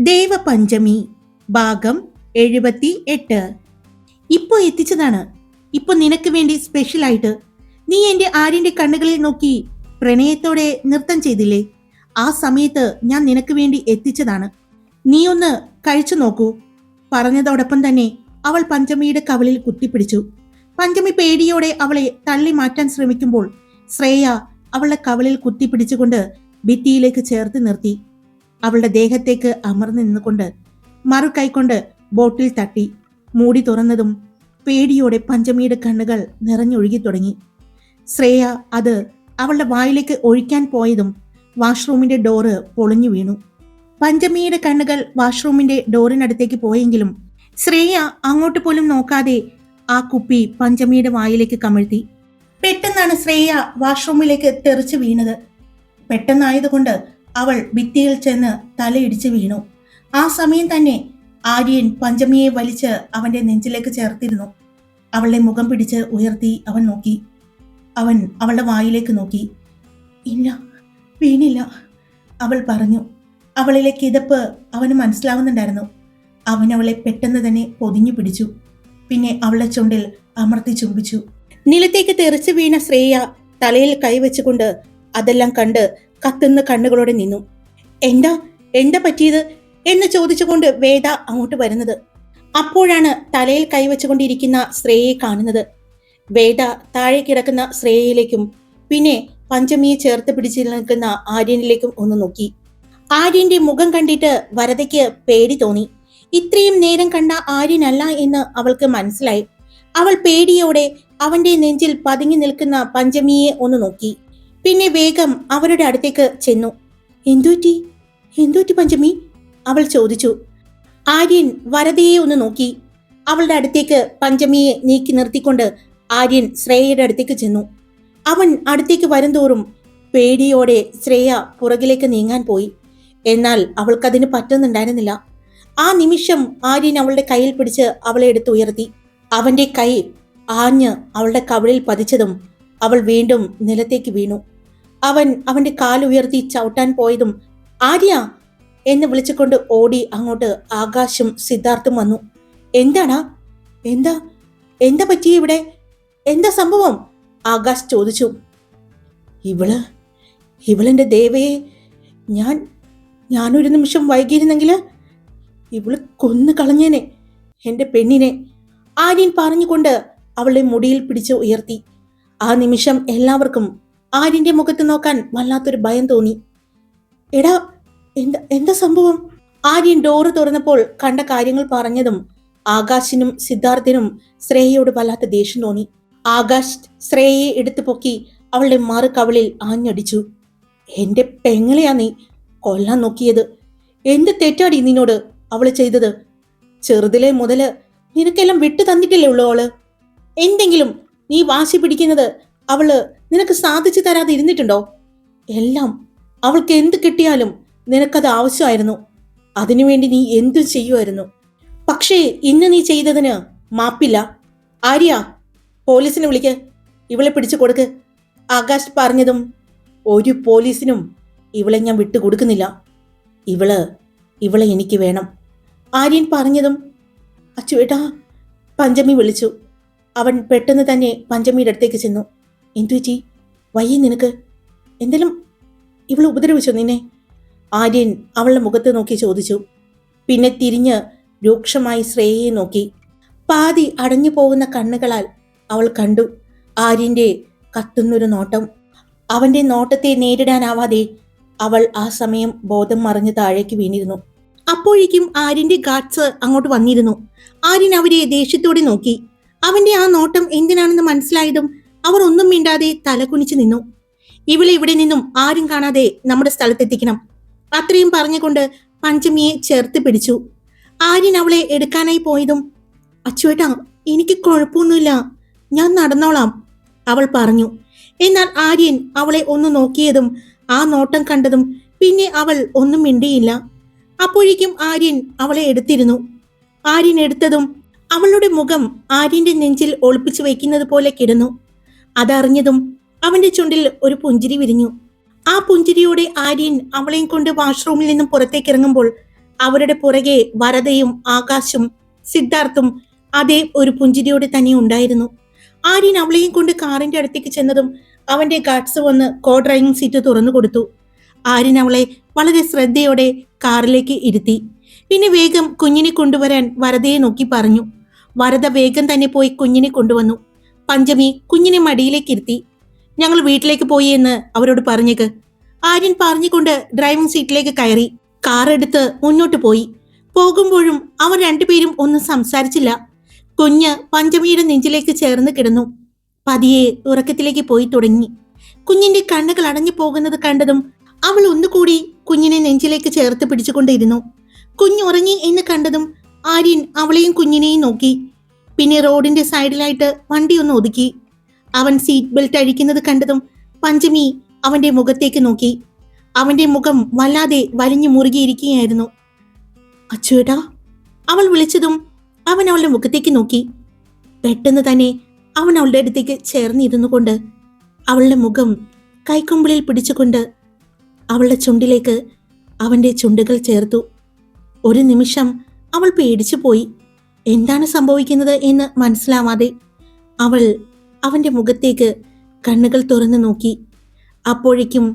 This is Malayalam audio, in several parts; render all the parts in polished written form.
ദേവപഞ്ചമി ഭാഗം 78. ഇപ്പൊ എത്തിച്ചതാണ്. ഇപ്പൊ നിനക്ക് വേണ്ടി സ്പെഷ്യലായിട്ട് നീ എന്റെ ആര്യന്റെ കണ്ണുകളിൽ നോക്കി പ്രണയത്തോടെ നൃത്തം ചെയ്തില്ലേ? ആ സമയത്ത് ഞാൻ നിനക്ക് വേണ്ടി എത്തിച്ചതാണ്. നീ ഒന്ന് കഴിച്ചു നോക്കൂ. പറഞ്ഞതോടൊപ്പം തന്നെ അവൾ പഞ്ചമിയുടെ കവിളിൽ കുത്തിപ്പിടിച്ചു. പഞ്ചമി പേടിയോടെ അവളെ തള്ളി മാറ്റാൻ ശ്രമിക്കുമ്പോൾ ശ്രേയ അവളുടെ കവിളിൽ കുത്തിപ്പിടിച്ചുകൊണ്ട് ഭിത്തിയിലേക്ക് ചേർത്ത് നിർത്തി. അവളുടെ ദേഹത്തേക്ക് അമർന്നു നിന്നുകൊണ്ട് മറു കൈകൊണ്ട് ബോട്ടിൽ തട്ടി. മൂടി തുറന്നതും പേടിയോടെ പഞ്ചമിയുടെ കണ്ണുകൾ നിറഞ്ഞൊഴുകി തുടങ്ങി. ശ്രേയ അത് അവളുടെ വായിലേക്ക് ഒഴിക്കാൻ പോയതും വാഷ്റൂമിന്റെ ഡോറ് പൊളിഞ്ഞു വീണു. പഞ്ചമിയുടെ കണ്ണുകൾ വാഷ്റൂമിന്റെ ഡോറിനടുത്തേക്ക് പോയെങ്കിലും ശ്രേയ അങ്ങോട്ട് പോലും നോക്കാതെ ആ കുപ്പി പഞ്ചമിയുടെ വായിലേക്ക് കമിഴ്ത്തി. പെട്ടെന്നാണ് ശ്രേയ വാഷ്റൂമിലേക്ക് തെറിച്ചു വീണത്. പെട്ടെന്നായതുകൊണ്ട് അവൾ ഭിത്തിയിൽ ചെന്ന് തലയിടിച്ച് വീണു. ആ സമയം തന്നെ ആര്യൻ പഞ്ചമിയെ വലിച്ച് അവന്റെ നെഞ്ചിലേക്ക് ചേർത്തിരുന്നു. അവളുടെ മുഖം പിടിച്ച് ഉയർത്തി അവൻ നോക്കി. അവൻ അവളുടെ വായിലേക്ക് നോക്കി. ഇല്ല, വീണില്ല, അവൾ പറഞ്ഞു. അവളിലെ കിതപ്പ് അവന് മനസ്സിലാവുന്നുണ്ടായിരുന്നു. അവൻ അവളെ പെട്ടെന്ന് തന്നെ പൊതിഞ്ഞു പിടിച്ചു. പിന്നെ അവളുടെ ചുണ്ടിൽ അമർത്തി ചുംബിച്ചു. നിലത്തേക്ക് തെറിച്ചു വീണ ശ്രേയ തലയിൽ കൈവച്ചുകൊണ്ട് അതെല്ലാം കണ്ട് കത്തുന്ന കണ്ണുകളോടെ നിന്നു. എന്താ എന്താ പറ്റിയത് എന്ന് ചോദിച്ചുകൊണ്ട് വേദ അങ്ങോട്ട് വരുന്നത്. അപ്പോഴാണ് തലയിൽ കൈവച്ചുകൊണ്ടിരിക്കുന്ന ശ്രേയയെ കാണുന്നത്. വേദ താഴെ കിടക്കുന്ന ശ്രേയയിലേക്കും പിന്നെ പഞ്ചമിയെ ചേർത്ത് പിടിച്ചു നിൽക്കുന്ന ആര്യനിലേക്കും ഒന്ന് നോക്കി. ആര്യന്റെ മുഖം കണ്ടിട്ട് വരദയ്ക്ക് പേടി തോന്നി. ഇത്രയും നേരം കണ്ട ആര്യനല്ല എന്ന് അവൾക്ക് മനസ്സിലായി. അവൾ പേടിയോടെ അവന്റെ നെഞ്ചിൽ പതുങ്ങി നിൽക്കുന്ന പഞ്ചമിയെ ഒന്ന് നോക്കി. പിന്നെ വേഗം അവരുടെ അടുത്തേക്ക് ചെന്നു. എന്തുറ്റി പഞ്ചമി, അവൾ ചോദിച്ചു. ആര്യൻ വരദയെ ഒന്ന് നോക്കി. അവളുടെ അടുത്തേക്ക് പഞ്ചമിയെ നീക്കി നിർത്തിക്കൊണ്ട് ആര്യൻ ശ്രേയയുടെ അടുത്തേക്ക് ചെന്നു. അവൻ അടുത്തേക്ക് വരുംതോറും പേടിയോടെ ശ്രേയ പുറകിലേക്ക് നീങ്ങാൻ പോയി. എന്നാൽ അവൾക്കതിന് പറ്റുന്നുണ്ടായിരുന്നില്ല. ആ നിമിഷം ആര്യൻ അവളുടെ കയ്യിൽ പിടിച്ച് അവളെ എടുത്തുയർത്തി. അവന്റെ കൈ ആഞ്ഞ് അവളുടെ കവിളിൽ പതിച്ചതും അവൾ വീണ്ടും നിലത്തേക്ക് വീണു. അവൻ അവന്റെ കാലുയർത്തി ചവിട്ടാൻ പോയതും ആര്യ എന്ന് വിളിച്ചുകൊണ്ട് ഓടി അങ്ങോട്ട് ആകാശും സിദ്ധാർത്ഥും വന്നു. എന്താടാ, എന്താ എന്താ പറ്റിയ ഇവിടെ, എന്താ സംഭവം? ആകാശ് ചോദിച്ചു. ഇവളെന്റെ ദേവയെ, ഞാനൊരു നിമിഷം വൈകിയിരുന്നെങ്കിൽ ഇവള് കൊന്നു കളഞ്ഞേനെ എന്റെ പെണ്ണിനെ, ആര്യൻ പറഞ്ഞുകൊണ്ട് അവളുടെ മുടിയിൽ പിടിച്ച് ഉയർത്തി. ആ നിമിഷം എല്ലാവർക്കും ആര്യന്റെ മുഖത്ത് നോക്കാൻ വല്ലാത്തൊരു ഭയം തോന്നി. എടാ, എന്താ സംഭവം? ആര്യൻ ഡോറ് തുറന്നപ്പോൾ കണ്ട കാര്യങ്ങൾ പറഞ്ഞതും ആകാശിനും സിദ്ധാർത്ഥിനും ശ്രേയയോട് വല്ലാത്ത ദേഷ്യം തോന്നി. ആകാശ് ശ്രേയയെ എടുത്തു പൊക്കി അവളുടെ മറു കവിളിൽ ആഞ്ഞടിച്ചു. എന്റെ പെങ്ങളെയാ നീ കൊല്ലാൻ നോക്കിയത്. എന്ത് തെറ്റാടി നിന്നോട് അവള് ചെയ്തത്? ചെറുതിലെ മുതല് നിനക്കെല്ലാം വിട്ടു തന്നിട്ടില്ലേ ഉള്ളു അവള്? എന്തെങ്കിലും നീ വാശി പിടിക്കുന്നത് അവള് നിനക്ക് സാധിച്ചു തരാതെ ഇരുന്നിട്ടുണ്ടോ? എല്ലാം അവൾക്ക് എന്ത് കിട്ടിയാലും നിനക്കത് ആവശ്യമായിരുന്നു. അതിനുവേണ്ടി നീ എന്തും ചെയ്യുമായിരുന്നു. പക്ഷേ ഇന്ന് നീ ചെയ്തതിന് മാപ്പില്ല. ആര്യ, പോലീസിനെ വിളിക്ക്, ഇവളെ പിടിച്ചു കൊടുക്ക്. ആകാശ് പറഞ്ഞതും ഒരു പോലീസിനും ഇവളെ ഞാൻ വിട്ടുകൊടുക്കുന്നില്ല. ഇവളെ എനിക്ക് വേണം, ആര്യൻ പറഞ്ഞതും അച്ചുവേട്ടാ, പഞ്ചമി വിളിച്ചു. അവൻ പെട്ടെന്ന് തന്നെ പഞ്ചമിയുടെ അടുത്തേക്ക് ചെന്നു. എന്തുപറ്റി? വയ്യ നിനക്ക്? എന്തെങ്കിലും ഇവൾ ഉപദ്രവിച്ചോ നിന്നെ? ആര്യൻ അവളുടെ മുഖത്ത് നോക്കി ചോദിച്ചു. പിന്നെ തിരിഞ്ഞ് രൂക്ഷമായി ശ്രേയയെ നോക്കി. പാതി അടഞ്ഞു പോകുന്ന കണ്ണുകളാൽ അവൾ കണ്ടു ആര്യന്റെ കത്തുന്നൊരു നോട്ടം. അവന്റെ നോട്ടത്തെ നേരിടാനാവാതെ അവൾ ആ സമയം ബോധം മറിഞ്ഞ് താഴേക്ക് വീണിരുന്നു. അപ്പോഴേക്കും ആര്യന്റെ ഗാർഡ്സ് അങ്ങോട്ട് വന്നിരുന്നു. ആര്യൻ അവരെ ദേഷ്യത്തോടെ നോക്കി. അവന്റെ ആ നോട്ടം എന്തിനാണെന്ന് മനസ്സിലായതും അവർ ഒന്നും മിണ്ടാതെ തലകുനിച്ചു നിന്നു. ഇവളെ ഇവിടെ നിന്നും ആരും കാണാതെ നമ്മുടെ സ്ഥലത്തെത്തിക്കണം, അത്രയും പറഞ്ഞുകൊണ്ട് പഞ്ചമിയെ ചേർത്ത് പിടിച്ചു. ആര്യൻ അവളെ എടുക്കാനായി പോയതും അച്ചുവേട്ടാ, എനിക്ക് കുഴപ്പമൊന്നുമില്ല, ഞാൻ നടന്നോളാം, അവൾ പറഞ്ഞു. എന്നാൽ ആര്യൻ അവളെ ഒന്ന് നോക്കിയതും ആ നോട്ടം കണ്ടതും പിന്നെ അവൾ ഒന്നും മിണ്ടിയില്ല. അപ്പോഴേക്കും ആര്യൻ അവളെ എടുത്തിരുന്നു. ആര്യൻ എടുത്തതും അവളുടെ മുഖം ആര്യന്റെ നെഞ്ചിൽ ഒളിപ്പിച്ചു വയ്ക്കുന്നത് പോലെ കിടന്നു. അതറിഞ്ഞതും അവന്റെ ചുണ്ടിൽ ഒരു പുഞ്ചിരി വിരിഞ്ഞു. ആ പുഞ്ചിരിയോടെ ആര്യൻ അവളെയും കൊണ്ട് വാഷ്റൂമിൽ നിന്നും പുറത്തേക്ക് ഇറങ്ങുമ്പോൾ അവരുടെ പുറകെ വരദയും ആകാശും സിദ്ധാർത്ഥും അതേ ഒരു പുഞ്ചിരിയോടെ തന്നെ ഉണ്ടായിരുന്നു. ആര്യൻ അവളെയും കൊണ്ട് കാറിന്റെ അടുത്തേക്ക് ചെന്നതും അവന്റെ ഗാർഡ്സ് വന്ന് കോ ഡ്രൈവിംഗ് സീറ്റ് തുറന്നു കൊടുത്തു. ആര്യൻ അവളെ വളരെ ശ്രദ്ധയോടെ കാറിലേക്ക് ഇരുത്തി. പിന്നെ വേഗം കുഞ്ഞിനെ കൊണ്ടുവരാൻ വരദയെ നോക്കി പറഞ്ഞു. വരദ വേഗം തന്നെ പോയി കുഞ്ഞിനെ കൊണ്ടുവന്നു. പഞ്ചമി കുഞ്ഞിനെ മടിയിലേക്ക് ഇരുത്തി. ഞങ്ങൾ വീട്ടിലേക്ക് പോയി എന്ന് അവരോട് പറഞ്ഞേക്ക്. ആര്യൻ പറഞ്ഞുകൊണ്ട് ഡ്രൈവിംഗ് സീറ്റിലേക്ക് കയറി. കാർ എടുത്ത് മുന്നോട്ട് പോയി. പോകുമ്പോഴും അവർ രണ്ടുപേരും ഒന്നും സംസാരിച്ചില്ല. കുഞ്ഞ് പഞ്ചമിയുടെ നെഞ്ചിലേക്ക് ചേർന്ന് കിടന്നു. പതിയെ ഉറക്കത്തിലേക്ക് പോയി തുടങ്ങി. കുഞ്ഞിന്റെ കണ്ണുകൾ അടഞ്ഞു പോകുന്നത് കണ്ടതും അവൾ ഒന്നുകൂടി കുഞ്ഞിനെ നെഞ്ചിലേക്ക് ചേർത്ത് പിടിച്ചുകൊണ്ടിരുന്നു. കുഞ്ഞ് ഉറങ്ങി എന്ന് കണ്ടതും ആര്യൻ അവളെയും കുഞ്ഞിനെയും നോക്കി. പിന്നെ റോഡിന്റെ സൈഡിലായിട്ട് വണ്ടി ഒന്ന് ഒതുക്കി. അവൻ സീറ്റ് ബെൽറ്റ് അഴിക്കുന്നത് കണ്ടതും പഞ്ചമി അവന്റെ മുഖത്തേക്ക് നോക്കി. അവന്റെ മുഖം വല്ലാതെ വലിഞ്ഞു മുറുകിയിരിക്കുകയായിരുന്നു. അച്ചുവേട്ടാ, അവൾ വിളിച്ചതും അവൻ അവളുടെ മുഖത്തേക്ക് നോക്കി. പെട്ടെന്ന് തന്നെ അവൻ അവളുടെ അടുത്തേക്ക് ചേർന്നിരുന്നു കൊണ്ട് അവളുടെ മുഖം കൈക്കുമ്പിളിൽ പിടിച്ചുകൊണ്ട് അവളുടെ ചുണ്ടിലേക്ക് അവന്റെ ചുണ്ടുകൾ ചേർത്തു. ഒരു നിമിഷം അവൾ പേടിച്ചു പോയി. എന്താണ് സംഭവിക്കുന്നത് എന്ന് മനസ്സിലാവാതെ അവൾ അവന്റെ മുഖത്തേക്ക് കണ്ണുകൾ തുറന്നു നോക്കി. അപ്പോഴേക്കും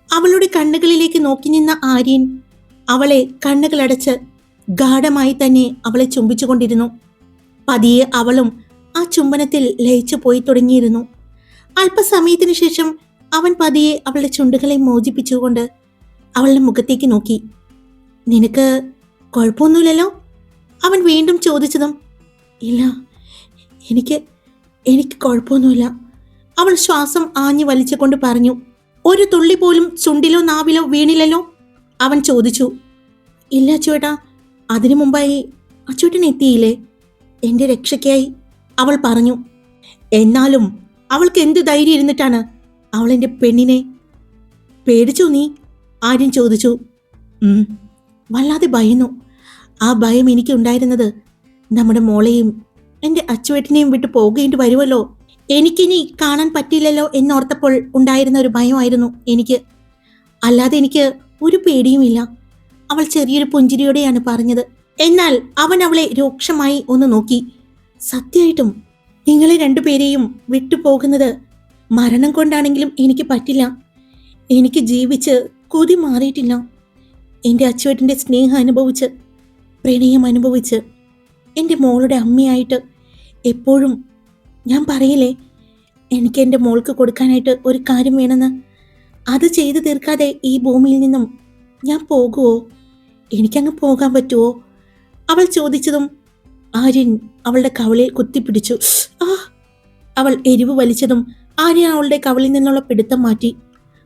അവളുടെ കണ്ണുകളിലേക്ക് നോക്കി നിന്ന ആര്യൻ അവളെ കണ്ണുകളടച്ച് ഗാഢമായി തന്നെ അവളെ ചുംബിച്ചുകൊണ്ടിരുന്നു. പതിയെ അവളും ആ ചുംബനത്തിൽ ലയിച്ചു പോയി തുടങ്ങിയിരുന്നു. അല്പസമയത്തിനു ശേഷം അവൻ പതിയെ അവളുടെ ചുണ്ടുകളെ മോചിപ്പിച്ചുകൊണ്ട് അവളുടെ മുഖത്തേക്ക് നോക്കി. നിനക്ക് കുഴപ്പമൊന്നുമില്ലല്ലോ? അവൻ വീണ്ടും ചോദിച്ചതും ഇല്ല, എനിക്ക് എനിക്ക് കുഴപ്പമൊന്നുമില്ല, അവൾ ശ്വാസം ആഞ്ഞു വലിച്ചുകൊണ്ട് പറഞ്ഞു. ഒരു തുള്ളി പോലും ചുണ്ടിലോ നാവിലോ വീണില്ലല്ലോ? അവൻ ചോദിച്ചു. ഇല്ല അച്ചുവേട്ടാ, അതിനു മുമ്പായി അച്ചുവേട്ടൻ എത്തിയില്ലേ എന്റെ രക്ഷയ്ക്കായി, അവൾ പറഞ്ഞു. എന്നാലും അവൾക്ക് എന്ത് ധൈര്യം ഇരുന്നിട്ടാണ് അവൾ എൻ്റെ പെണ്ണിനെ? പേടിച്ചോ നീ? ആര്യൻ ചോദിച്ചു. വല്ലാതെ ഭയന്നു. ആ ഭയം എനിക്കുണ്ടായിരുന്നത് നമ്മുടെ മോളെയും എൻ്റെ അച്ചുവേട്ടനെയും വിട്ടു പോകേണ്ടി വരുമല്ലോ, എനിക്കിനി കാണാൻ പറ്റില്ലല്ലോ എന്നോർത്തപ്പോൾ ഉണ്ടായിരുന്ന ഒരു ഭയമായിരുന്നു എനിക്ക്. അല്ലാതെ എനിക്ക് ഒരു പേടിയുമില്ല, അവൾ ചെറിയൊരു പുഞ്ചിരിയോടെയാണ് പറഞ്ഞത്. എന്നാൽ അവൻ അവളെ രൂക്ഷമായി ഒന്ന് നോക്കി. സത്യമായിട്ടും നിങ്ങളെ രണ്ടുപേരെയും വിട്ടുപോകുന്നത് മരണം കൊണ്ടാണെങ്കിലും എനിക്ക് പറ്റില്ല. എനിക്ക് ജീവിച്ച് കൊതി മാറിയിട്ടില്ല. എൻ്റെ അച്ചുവേട്ടൻ്റെ സ്നേഹം അനുഭവിച്ച്, പ്രണയം അനുഭവിച്ച്, എൻ്റെ മോളുടെ അമ്മയായിട്ട് എപ്പോഴും ഞാൻ പറയില്ലേ, എനിക്ക് എൻ്റെ മോൾക്ക് കൊടുക്കാനായിട്ട് ഒരു കാര്യം വേണമെന്ന്. അത് ചെയ്തു തീർക്കാതെ ഈ ഭൂമിയിൽ നിന്നും ഞാൻ പോകുമോ? എനിക്കങ്ങ് പോകാൻ പറ്റുമോ? അവൾ ചോദിച്ചതും ആര്യൻ അവളുടെ കവിളിൽ കുത്തിപ്പിടിച്ചു. അവൾ എരിവ് വലിച്ചതും ആര്യൻ അവളുടെ കവിളിൽ നിന്നുള്ള പിടുത്തം മാറ്റി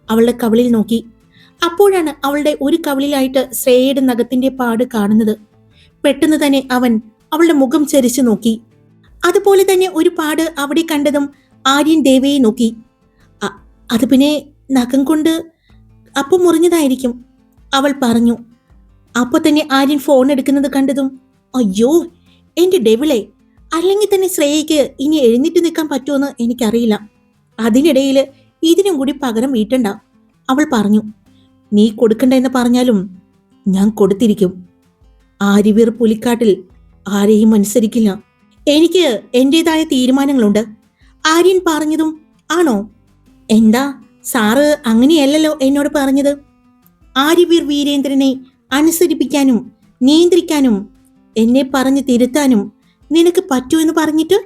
അവളുടെ കവിളിൽ നോക്കി. അപ്പോഴാണ് അവളുടെ ഒരു കവിളിലായിട്ട് ശ്രേയയുടെ നഖത്തിന്റെ പാട് കാണുന്നത്. പെട്ടെന്ന് തന്നെ അവൻ അവളുടെ മുഖം ചരിച്ചു നോക്കി. അതുപോലെ തന്നെ ഒരു പാട് അവിടെ കണ്ടതും ആര്യൻ ദേവയെ നോക്കി. അത് പിന്നെ നഖം കൊണ്ട് അപ്പം മുറിഞ്ഞതായിരിക്കും, അവൾ പറഞ്ഞു. അപ്പൊ തന്നെ ആര്യൻ ഫോൺ എടുക്കുന്നത് കണ്ടതും അയ്യോ എന്റെ ഡെവിളെ, അല്ലെങ്കിൽ തന്നെ ശ്രേയയ്ക്ക് ഇനി എഴുന്നേറ്റ് നിൽക്കാൻ പറ്റുമെന്ന് എനിക്കറിയില്ല. അതിനിടയിൽ ഇതിനും കൂടി പകരം വീട്ടണ്ട, അവൾ പറഞ്ഞു. നീ കൊടുക്കണ്ട എന്ന് പറഞ്ഞാലും ഞാൻ കൊടുത്തിരിക്കും. ആര്യവീർ പുലിക്കാട്ടിൽ ആരെയും അനുസരിക്കില്ല. എനിക്ക് എന്റേതായ തീരുമാനങ്ങളുണ്ട്, ആര്യൻ പറഞ്ഞതും ആണോ? എന്താ സാറ് അങ്ങനെയല്ലല്ലോ എന്നോട് പറഞ്ഞത്. ആര്യവീർ വീരേന്ദ്രനെ അനുസരിപ്പിക്കാനും നിയന്ത്രിക്കാനും എന്നെ പറഞ്ഞു തിരുത്താനും നിനക്ക് പറ്റുമെന്ന് പറഞ്ഞിട്ട്,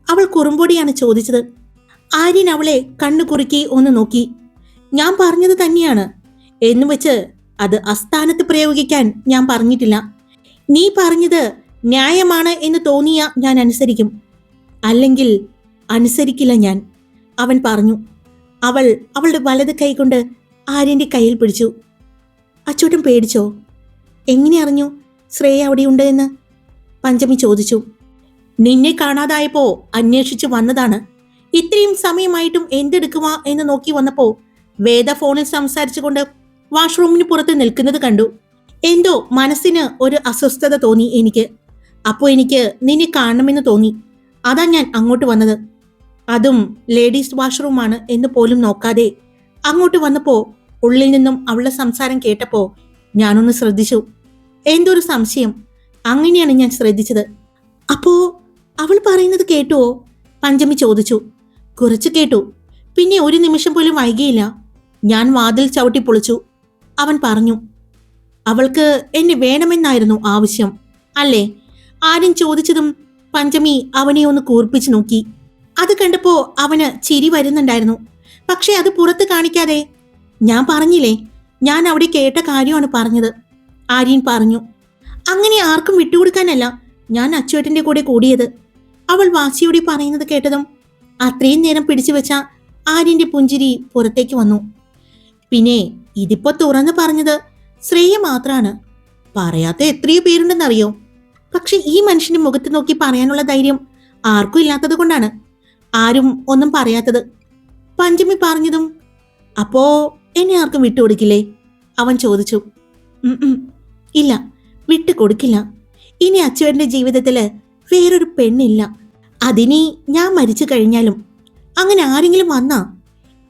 അവൾ കുറുമ്പോടിയാണ് ചോദിച്ചത്. ആര്യൻ അവളെ കണ്ണു കുറുക്കി ഒന്ന് നോക്കി. ഞാൻ പറഞ്ഞത് തന്നെയാണ് എന്ന് വെച്ച് അത് അസ്ഥാനത്ത് പ്രയോഗിക്കാൻ ഞാൻ പറഞ്ഞിട്ടില്ല. നീ പറഞ്ഞത് ന്യായമാണ് എന്ന് തോന്നിയ ഞാൻ അനുസരിക്കും, അല്ലെങ്കിൽ അനുസരിക്കില്ല ഞാൻ, അവൻ പറഞ്ഞു. അവൾ അവളുടെ വലത് കൈ കൊണ്ട് ആര്യന്റെ കയ്യിൽ പിടിച്ചു. അച്ചോട്ടൻ പേടിച്ചോ? എങ്ങനെ അറിഞ്ഞു ശ്രേയ അവിടെയുണ്ട് എന്ന്? പഞ്ചമി ചോദിച്ചു. നിന്നെ കാണാതായപ്പോ അന്വേഷിച്ചു വന്നതാണ്. ഇത്രയും സമയമായിട്ടും എന്തെടുക്കുവാ എന്ന് നോക്കി വന്നപ്പോ വേദ ഫോണിൽ സംസാരിച്ചുകൊണ്ട് വാഷ്റൂമിന് പുറത്ത് നിൽക്കുന്നത് കണ്ടു. എന്തോ മനസ്സിന് ഒരു അസ്വസ്ഥത തോന്നി എനിക്ക്. അപ്പോ എനിക്ക് നിന്നെ കാണണമെന്ന് തോന്നി. അതാ ഞാൻ അങ്ങോട്ട് വന്നത്. അതും ലേഡീസ് വാഷ്റൂമാണ് എന്ന് പോലും നോക്കാതെ അങ്ങോട്ട് വന്നപ്പോ ഉള്ളിൽ നിന്നും അവളുടെ സംസാരം കേട്ടപ്പോ ഞാനൊന്ന് ശ്രദ്ധിച്ചു. എന്തൊരു സംശയം, അങ്ങനെയാണ് ഞാൻ ശ്രദ്ധിച്ചത്. അപ്പോ അവൾ പറയുന്നത് കേട്ടുവോ? പഞ്ചമി ചോദിച്ചു. കുറച്ച് കേട്ടു. പിന്നെ ഒരു നിമിഷം പോലും വൈകിയില്ല. ഞാൻ വാതിൽ ചവിട്ടി പൊളിച്ചു. അവൻ പറഞ്ഞു. അവൾക്ക് എന്നെ വേണമെന്നായിരുന്നു ആവശ്യം അല്ലേ? ആര്യൻ ചോദിച്ചതും പഞ്ചമി അവനെ ഒന്ന് കൂർപ്പിച്ചു നോക്കി. അത് കണ്ടപ്പോ അവന് ചിരി വരുന്നുണ്ടായിരുന്നു. പക്ഷെ അത് പുറത്ത് കാണിക്കാതെ. ഞാൻ പറഞ്ഞില്ലേ, ഞാൻ അവിടെ കേട്ട കാര്യമാണ് പറഞ്ഞത്, ആര്യൻ പറഞ്ഞു. അങ്ങനെ ആർക്കും വിട്ടുകൊടുക്കാനല്ല ഞാൻ അച്ചുവേട്ടന്റെ കൂടെ കൂടിയത്. അവൾ വാശിയോടെ പറയുന്നത് കേട്ടതും അത്രയും നേരം പിടിച്ചു വെച്ച ആര്യന്റെ പുഞ്ചിരി പുറത്തേക്ക് വന്നു. പിന്നെ ഇതിപ്പോ തുറന്നു പറഞ്ഞത് ശ്രേയ മാത്രാണ്. പറയാത്ത എത്രയോ പേരുണ്ടെന്നറിയോ? പക്ഷെ ഈ മനുഷ്യന്റെ മുഖത്ത് നോക്കി പറയാനുള്ള ധൈര്യം ആർക്കും ഇല്ലാത്തത് കൊണ്ടാണ് ആരും ഒന്നും പറയാത്തത്. പഞ്ചമി പറഞ്ഞതും അപ്പോ എന്നെ ആർക്കും വിട്ടുകൊടുക്കില്ലേ? അവൻ ചോദിച്ചു. ഇല്ല, വിട്ടുകൊടുക്കില്ല. ഇനി അച്ചുവേട്ടന്റെ ജീവിതത്തില് വേറൊരു പെണ്ണില്ല. അതിനി ഞാൻ മരിച്ചു കഴിഞ്ഞാലും. അങ്ങനെ ആരെങ്കിലും വന്നാ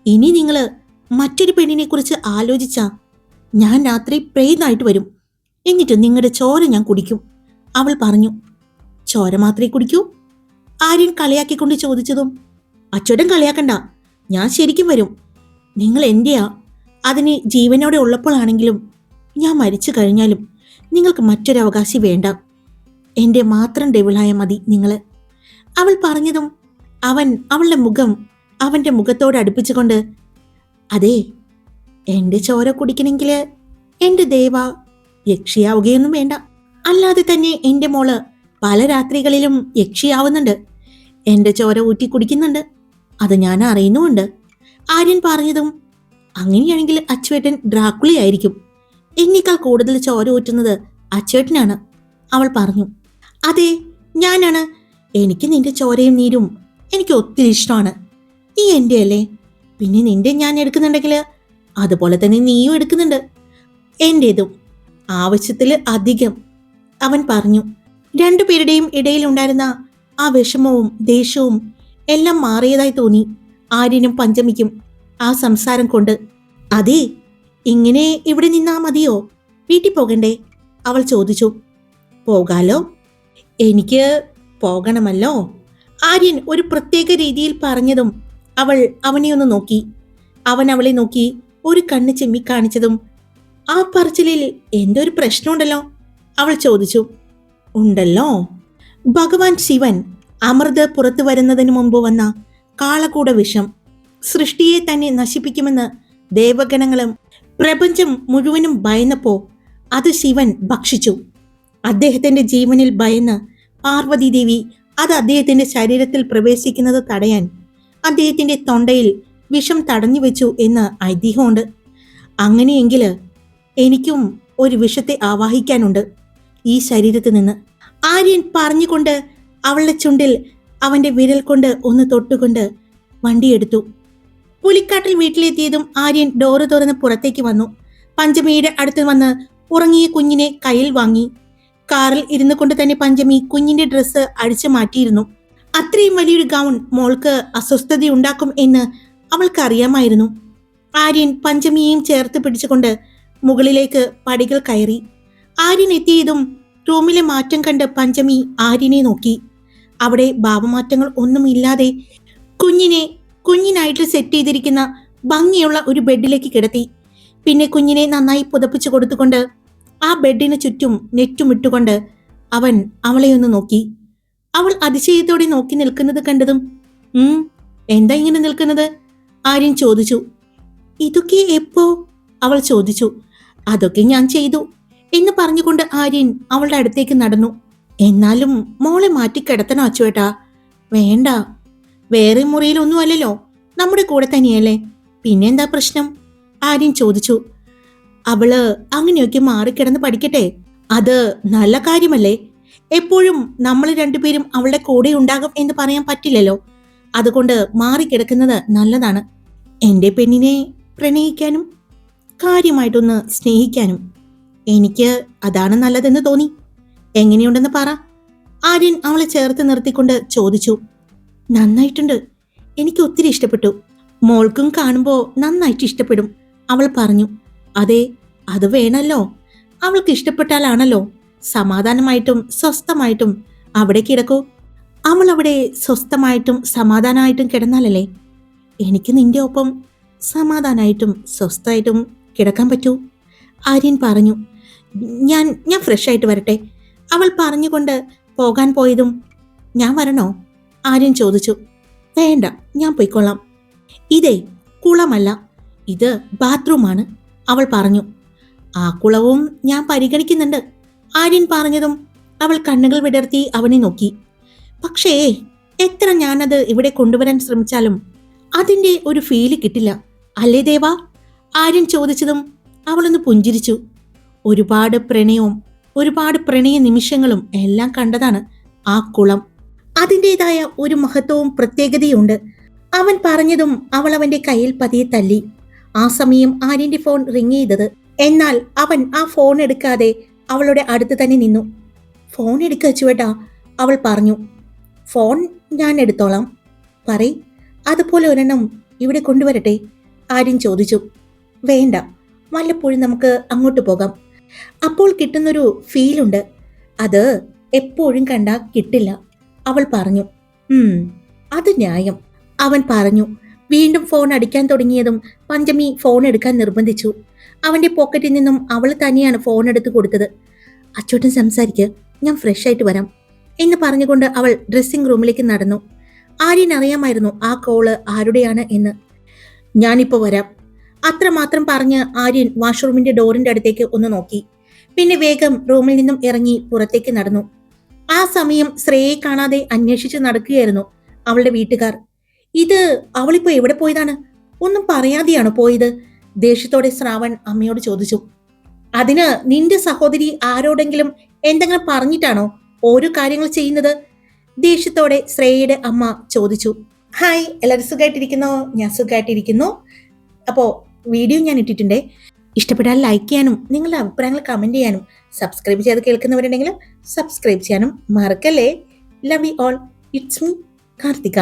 ഇനി നിങ്ങള് മറ്റൊരു പെണ്ണിനെ കുറിച്ച് ആലോചിച്ചാ ഞാൻ രാത്രി പ്രേതായിട്ട് വരും. എന്നിട്ട് നിങ്ങളുടെ ചോര ഞാൻ കുടിക്കും, അവൾ പറഞ്ഞു. ചോര മാത്രമേ കുടിക്കൂ? ആര്യൻ കളിയാക്കിക്കൊണ്ട് ചോദിച്ചതും അച്ചുവേട്ടൻ കളിയാക്കണ്ട, ഞാൻ ശരിക്കും വരും. നിങ്ങൾ എന്റെയാ. അതിന് ജീവനോടെ ഉള്ളപ്പോഴാണെങ്കിലും ഞാൻ മരിച്ചു കഴിഞ്ഞാലും നിങ്ങൾക്ക് മറ്റൊരു അവകാശി വേണ്ട. എന്റെ മാത്രം ഡെവിളായ മതി നിങ്ങള്, അവൾ പറഞ്ഞതും അവൻ അവളുടെ മുഖം അവന്റെ മുഖത്തോട് അടുപ്പിച്ചുകൊണ്ട്, അതെ, എന്റെ ചോര കുടിക്കണമെങ്കില് എന്റെ ദേവ യക്ഷിയാവുകയൊന്നും വേണ്ട. അല്ലാതെ തന്നെ എന്റെ മോള് പല രാത്രികളിലും യക്ഷിയാവുന്നുണ്ട്. എന്റെ ചോര ഊറ്റി കുടിക്കുന്നുണ്ട്. അത് ഞാൻ അറിയുന്നുമുണ്ട്. ആര്യൻ പറഞ്ഞതും അങ്ങനെയാണെങ്കിൽ അച്ചുവേട്ടൻ ഡ്രാക്കുളയായിരിക്കും. എന്നേക്കാൾ കൂടുതൽ ചോര ഊറ്റുന്നത് അച്ചുവേട്ടനാണ്, അവൾ പറഞ്ഞു. അതെ, ഞാനാണ്. എനിക്ക് നിന്റെ ചോരയും നീരും എനിക്ക് ഒത്തിരി ഇഷ്ടമാണ്. നീ എൻ്റെ അല്ലേ? പിന്നെ നിന്റെ ഞാൻ എടുക്കുന്നുണ്ടെങ്കിൽ അതുപോലെ തന്നെ നീയും എടുക്കുന്നുണ്ട്. എന്റേതും ആവശ്യത്തിൽ അധികം, അവൻ പറഞ്ഞു. രണ്ടുപേരുടെയും ഇടയിലുണ്ടായിരുന്ന ആ വിഷമവും ദേഷ്യവും എല്ലാം മാറിയതായി തോന്നി ആര്യനും പഞ്ചമിക്കും ആ സംസാരം കൊണ്ട്. അതെ, ഇങ്ങനെ ഇവിടെ നിന്നാ മതിയോ? വീട്ടിൽ പോകണ്ടേ? അവൾ ചോദിച്ചു. പോകാലോ, എനിക്ക് പോകണമല്ലോ, ആര്യൻ ഒരു പ്രത്യേക രീതിയിൽ പറഞ്ഞതും അവൾ അവനെ ഒന്ന് നോക്കി. അവൻ അവളെ നോക്കി ഒരു കണ്ണ് ചെമ്മി കാണിച്ചതും ആ പറച്ചിലിൽ എന്തോ ഒരു പ്രശ്നമുണ്ടല്ലോ, അവൾ ചോദിച്ചു. ഉണ്ടല്ലോ. ഭഗവാൻ ശിവൻ അമൃത് പുറത്തു വരുന്നതിന് മുമ്പ് വന്ന കാളകൂട വിഷം സൃഷ്ടിയെ തന്നെ നശിപ്പിക്കുമെന്ന് ദേവഗണങ്ങളും പ്രപഞ്ചം മുഴുവനും ഭയന്നപ്പോ അത് ശിവൻ ഭക്ഷിച്ചു. അദ്ദേഹത്തിന്റെ ജീവനിൽ ഭയന്ന് പാർവതീദേവി അത് അദ്ദേഹത്തിന്റെ ശരീരത്തിൽ പ്രവേശിക്കുന്നത് തടയാൻ അദ്ദേഹത്തിന്റെ തൊണ്ടയിൽ വിഷം തടഞ്ഞു വെച്ചു എന്ന് ഐതിഹ്യമുണ്ട്. അങ്ങനെയെങ്കിൽ എനിക്കും ഒരു വിഷത്തെ ആവാഹിക്കാനുണ്ട് ഈ ശരീരത്തിൽ നിന്ന്, ആര്യൻ പറഞ്ഞുകൊണ്ട് അവളുടെ ചുണ്ടിൽ അവന്റെ വിരൽ കൊണ്ട് ഒന്ന് തൊട്ടുകൊണ്ട് വണ്ടിയെടുത്തു. പുലിക്കാട്ടിൽ വീട്ടിലെത്തിയതും ആര്യൻ ഡോറ് തുറന്ന് പുറത്തേക്ക് വന്നു. പഞ്ചമിയുടെ അടുത്ത് വന്ന് ഉറങ്ങിയ കുഞ്ഞിനെ കയ്യിൽ വാങ്ങി. കാറിൽ ഇരുന്നു കൊണ്ട് തന്നെ പഞ്ചമി കുഞ്ഞിന്റെ ഡ്രസ്സ് അഴിച്ചു മാറ്റിയിരുന്നു. അത്രയും വലിയൊരു ഗൗൺ മോൾക്ക് അസ്വസ്ഥതയുണ്ടാക്കും എന്ന് അവൾക്കറിയാമായിരുന്നു. ആര്യൻ പഞ്ചമിയെയും ചേർത്ത് പിടിച്ചുകൊണ്ട് മുകളിലേക്ക് പടികൾ കയറി. ആര്യൻ എത്തിയതും റൂമിലെ മാറ്റം കണ്ട് പഞ്ചമി ആര്യനെ നോക്കി. അവിടെ ഭാവമാറ്റങ്ങൾ ഒന്നുമില്ലാതെ കുഞ്ഞിനായിട്ട് സെറ്റ് ചെയ്തിരിക്കുന്ന ഭംഗിയുള്ള ഒരു ബെഡിലേക്ക് കിടത്തി. പിന്നെ കുഞ്ഞിനെ നന്നായി പുതപ്പിച്ചു കൊടുത്തുകൊണ്ട് ആ ബെഡിന് ചുറ്റും നെറ്റുമിട്ടുകൊണ്ട് അവൻ അവളെ ഒന്ന് നോക്കി. അവൾ അതിശയത്തോടെ നോക്കി നിൽക്കുന്നത് കണ്ടതും എന്താ ഇങ്ങനെ നിൽക്കുന്നത്? ആര്യൻ ചോദിച്ചു. ഇതൊക്കെ എപ്പോ? അവൾ ചോദിച്ചു. അതൊക്കെ ഞാൻ ചെയ്തു എന്ന് പറഞ്ഞുകൊണ്ട് ആര്യൻ അവളുടെ അടുത്തേക്ക് നടന്നു. എന്നാലും മോളെ മാറ്റി കിടത്തണോ അച്ചുവേട്ടാ? വേണ്ട, വേറെ മുറിയിലൊന്നും അല്ലല്ലോ, നമ്മുടെ കൂടെ തന്നെയല്ലേ, പിന്നെന്താ പ്രശ്നം? ആര്യൻ ചോദിച്ചു. അവള് അങ്ങനെയൊക്കെ മാറിക്കിടന്ന് പഠിക്കട്ടെ, അത് നല്ല കാര്യമല്ലേ? എപ്പോഴും നമ്മൾ രണ്ടുപേരും അവളുടെ കൂടെ ഉണ്ടാകും എന്ന് പറയാൻ പറ്റില്ലല്ലോ. അതുകൊണ്ട് മാറിക്കിടക്കുന്നത് നല്ലതാണ്. എന്റെ പെണ്ണിനെ പ്രണയിക്കാനും കാര്യമായിട്ടൊന്ന് സ്നേഹിക്കാനും എനിക്ക് അതാണ് നല്ലതെന്ന് തോന്നി. എങ്ങനെയുണ്ടെന്ന് പറ, ആര്യൻ അവളെ ചേർത്ത് നിർത്തിക്കൊണ്ട് ചോദിച്ചു. നന്നായിട്ടുണ്ട്, എനിക്ക് ഒത്തിരി ഇഷ്ടപ്പെട്ടു. മോൾക്കും കാണുമ്പോ നന്നായിട്ട് ഇഷ്ടപ്പെടും, അവൾ പറഞ്ഞു. അതെ, അത് വേണല്ലോ. അവൾക്ക് ഇഷ്ടപ്പെട്ടാലാണല്ലോ സമാധാനമായിട്ടും സ്വസ്ഥമായിട്ടും അവിടെ കിടക്കൂ. അവൾ അവിടെ സ്വസ്ഥമായിട്ടും സമാധാനമായിട്ടും കിടന്നാലല്ലേ എനിക്ക് നിന്റെ ഒപ്പം സമാധാനമായിട്ടും സ്വസ്ഥമായിട്ടും കിടക്കാൻ പറ്റൂ. ആര്യൻ പറഞ്ഞു. ഞാൻ ഞാൻ ഫ്രഷ് ആയിട്ട് വരട്ടെ. അവൾ പറഞ്ഞുകൊണ്ട് പോകാൻ പോയതും ഞാൻ വരണോ? ആര്യൻ ചോദിച്ചു. വേണ്ട, ഞാൻ പോയിക്കൊള്ളാം. ഇതേ കുളമല്ല, ഇത് ബാത്റൂമാണ്, അവൾ പറഞ്ഞു. ആ കുളവും ഞാൻ പരിഗണിക്കുന്നുണ്ട്, ആര്യൻ പറഞ്ഞതും അവൾ കണ്ണുകൾ വിടർത്തി അവനെ നോക്കി. പക്ഷേ എത്ര ഞാനത് ഇവിടെ കൊണ്ടുവരാൻ ശ്രമിച്ചാലും അതിൻ്റെ ഒരു ഫീല് കിട്ടില്ല, അല്ലേ ദേവാ? ആര്യൻ ചോദിച്ചതും അവളൊന്ന് പുഞ്ചിരിച്ചു. ഒരുപാട് പ്രണയവും ഒരുപാട് പ്രണയ നിമിഷങ്ങളും എല്ലാം കണ്ടതാണ് ആ കുളം. അതിൻ്റെതായ ഒരു മഹത്വവും പ്രത്യേകതയുണ്ട്. അവൻ പറഞ്ഞതും അവൾ അവന്റെ കയ്യിൽ പതിയെ തല്ലി. ആ സമയം ആര്യന്റെ ഫോൺ റിങ് ചെയ്തത്. എന്നാൽ അവൻ ആ ഫോൺ എടുക്കാതെ അവളുടെ അടുത്ത് തന്നെ നിന്നു. ഫോൺ എടുക്ക അച്ചുവേട്ടാ, അവൾ പറഞ്ഞു. ഫോൺ ഞാൻ എടുത്തോളാം. പറയ്, അതുപോലെ ഒരെണ്ണം ഇവിടെ കൊണ്ടുവരട്ടെ? ആര്യൻ ചോദിച്ചു. വേണ്ട, വല്ലപ്പോഴും നമുക്ക് അങ്ങോട്ട് പോകാം. അപ്പോൾ കിട്ടുന്നൊരു ഫീലുണ്ട്, അത് എപ്പോഴും കണ്ടാ കിട്ടില്ല, അവൾ പറഞ്ഞു. അത് ന്യായം, അവൻ പറഞ്ഞു. വീണ്ടും ഫോൺ അടിക്കാൻ തുടങ്ങിയതും പഞ്ചമി ഫോൺ എടുക്കാൻ നിർബന്ധിച്ചു. അവന്റെ പോക്കറ്റിൽ നിന്നും അവൾ തന്നെയാണ് ഫോൺ എടുത്ത് കൊടുത്തത്. അച്ചോട്ടൻ സംസാരിക്ക്, ഞാൻ ഫ്രഷ് ആയിട്ട് വരാം എന്ന് പറഞ്ഞുകൊണ്ട് അവൾ ഡ്രസ്സിംഗ് റൂമിലേക്ക് നടന്നു. ആര്യൻ അറിയാമായിരുന്നു ആ കോള് ആരുടെയാണ് എന്ന്. ഞാനിപ്പോ വരാം, അത്രമാത്രം പറഞ്ഞ് ആര്യൻ വാഷ്റൂമിന്റെ ഡോറിന്റെ അടുത്തേക്ക് ഒന്ന് നോക്കി. പിന്നെ വേഗം റൂമിൽ നിന്നും ഇറങ്ങി പുറത്തേക്ക് നടന്നു. ആ സമയം ശ്രേയെ കാണാതെ അന്വേഷിച്ച് നടക്കുകയായിരുന്നു അവളുടെ വീട്ടുകാർ. ഇത് അവളിപ്പോ എവിടെ പോയതാണ്? ഒന്നും പറയാതെയാണോ പോയത്? ദേഷ്യത്തോടെ ശ്രാവൺ അമ്മയോട് ചോദിച്ചു. അതിന് നിന്റെ സഹോദരി ആരോടെങ്കിലും എന്തെങ്കിലും പറഞ്ഞിട്ടാണോ ഓരോ കാര്യങ്ങൾ ചെയ്യുന്നത്? ദേഷ്യത്തോടെ ശ്രേയയുടെ അമ്മ ചോദിച്ചു. ഹായ്, എല്ലാവരും സുഖമായിട്ടിരിക്കുന്നോ? ഞാൻ സുഖമായിട്ടിരിക്കുന്നു. അപ്പോൾ വീഡിയോ ഞാൻ ഇട്ടിട്ടുണ്ട്. ഇഷ്ടപ്പെട്ടാൽ ലൈക്ക് ചെയ്യാനും നിങ്ങളുടെ അഭിപ്രായങ്ങൾ കമന്റ് ചെയ്യാനും സബ്സ്ക്രൈബ് ചെയ്ത് കേൾക്കുന്നവരുണ്ടെങ്കിൽ സബ്സ്ക്രൈബ് ചെയ്യാനും മറക്കല്ലേ. Love you all. It's me Karthika.